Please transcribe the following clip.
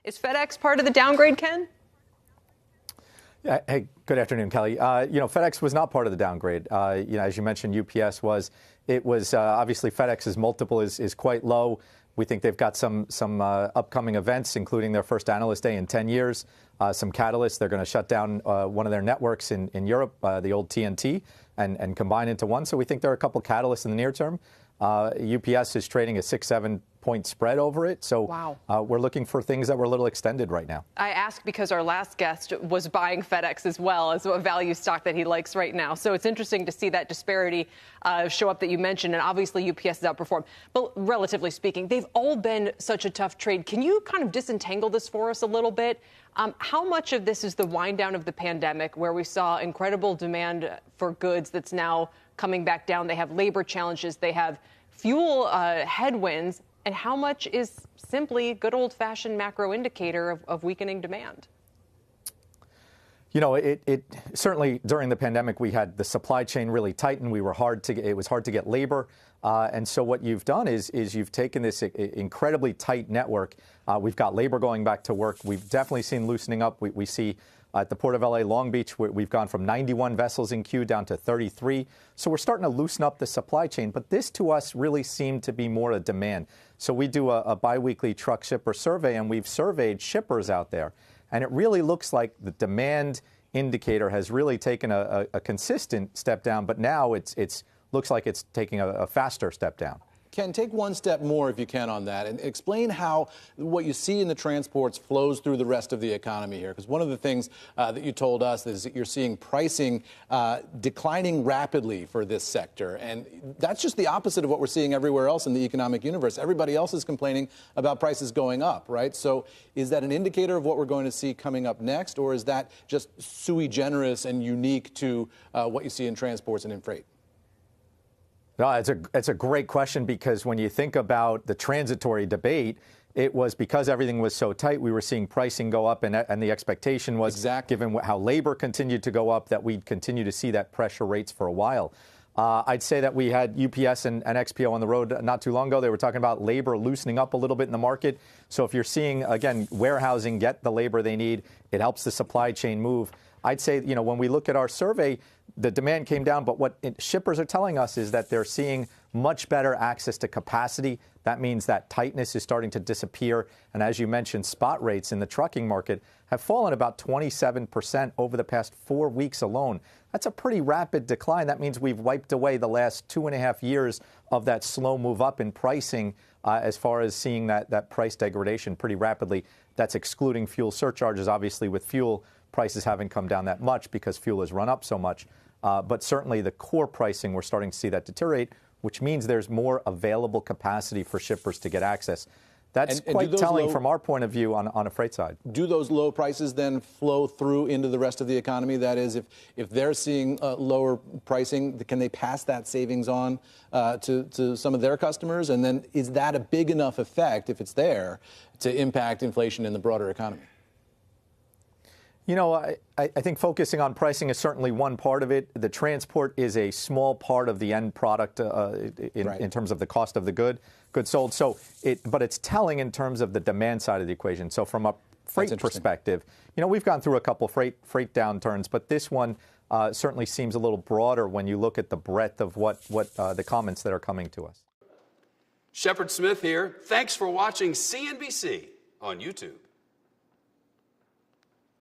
Is FedEx part of the downgrade, Ken? Yeah. Hey, good afternoon, Kelly. FedEx was not part of the downgrade. As you mentioned, UPS was. It was obviously FedEx's multiple is quite low. We think they've got some upcoming events, including their first analyst day in 10 years. Some catalysts. They're going to shut down one of their networks in Europe, the old TNT, and combine into one. So we think there are a couple catalysts in the near term. UPS is trading a 6-7 point spread over it. So wow. We're looking for things that were a little extended right now. I ask because our last guest was buying FedEx as well as a value stock that he likes right now. So it's interesting to see that disparity show up that you mentioned. And obviously UPS has outperformed. But relatively speaking, they've all been such a tough trade. Can you kind of disentangle this for us a little bit? How much of this is the wind down of the pandemic, where we saw incredible demand for goods that's now coming back down? They have labor challenges. They have fuel headwinds. And how much is simply good old-fashioned macro indicator of weakening demand? It certainly during the pandemic we had the supply chain really tighten. It was hard to get labor, and so what you've done is you've taken this incredibly tight network. We've got labor going back to work. We've definitely seen loosening up. We see at the Port of LA, Long Beach, we've gone from 91 vessels in queue down to 33. So we're starting to loosen up the supply chain. But this to us really seemed to be more a demand. So we do a biweekly truck shipper survey, and we've surveyed shippers out there. And it really looks like the demand indicator has really taken a consistent step down. But now it looks like it's taking a faster step down. Ken, take one step more, if you can, on that, and explain how what you see in the transports flows through the rest of the economy here. Because one of the things that you told us is that you're seeing pricing declining rapidly for this sector. And that's just the opposite of what we're seeing everywhere else in the economic universe. Everybody else is complaining about prices going up, right? So is that an indicator of what we're going to see coming up next, or is that just sui generis and unique to what you see in transports and in freight? No, it's a great question, because when you think about the transitory debate, it was because everything was so tight, we were seeing pricing go up, and the expectation was, exactly, given how labor continued to go up, that we'd continue to see that pressure rates for a while. I'd say that we had UPS and XPO on the road not too long ago. They were talking about labor loosening up a little bit in the market. So if you're seeing, again, warehousing get the labor they need, it helps the supply chain move. I'd say, when we look at our survey, the demand came down, but what shippers are telling us is that they're seeing much better access to capacity. That means that tightness is starting to disappear. And as you mentioned, spot rates in the trucking market have fallen about 27% over the past 4 weeks alone. That's a pretty rapid decline. That means we've wiped away the last 2.5 years of that slow move up in pricing as far as seeing that price degradation pretty rapidly. That's excluding fuel surcharges. Obviously, with fuel, prices haven't come down that much because fuel has run up so much. But certainly the core pricing, we're starting to see that deteriorate, which means there's more available capacity for shippers to get access. That's quite telling from our point of view on a freight side. Do those low prices then flow through into the rest of the economy? That is, if they're seeing lower pricing, can they pass that savings on to some of their customers? And then is that a big enough effect, if it's there, to impact inflation in the broader economy? I think focusing on pricing is certainly one part of it. The transport is a small part of the end product in terms of the cost of the goods sold. But it's telling in terms of the demand side of the equation. So from a freight perspective, we've gone through a couple freight downturns, but this one certainly seems a little broader when you look at the breadth of what the comments that are coming to us. Shepard Smith here. Thanks for watching CNBC on YouTube.